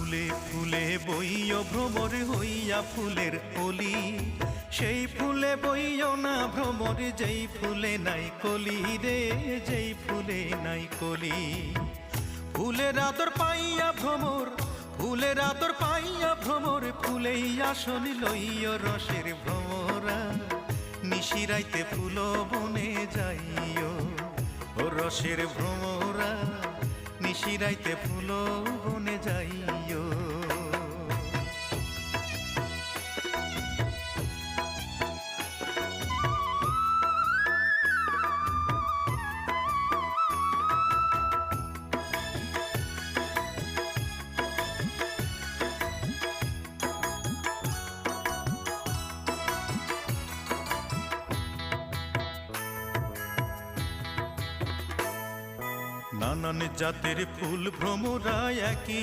ফুলে ফুলে বইও ভ্রমর হইয়া ফুলের কলি, সেই ফুলে বইও না ভ্রমর যেই ফুলে নাই কলি রে, যেই ফুলে নাই কলি। ফুলের আদর পাইয়া ভ্রমর, ফুলের আদর পাইয়া ভ্রমর, ফুলেই আসন লইয় রসের ভ্রমরা, নিশিরাইতে ফুল বনে যাইও ও রসের ভ্রমরা, নিশিরাইতে ফুল বনে যাইও। নানান জাতের ফুল ভ্রমরা একই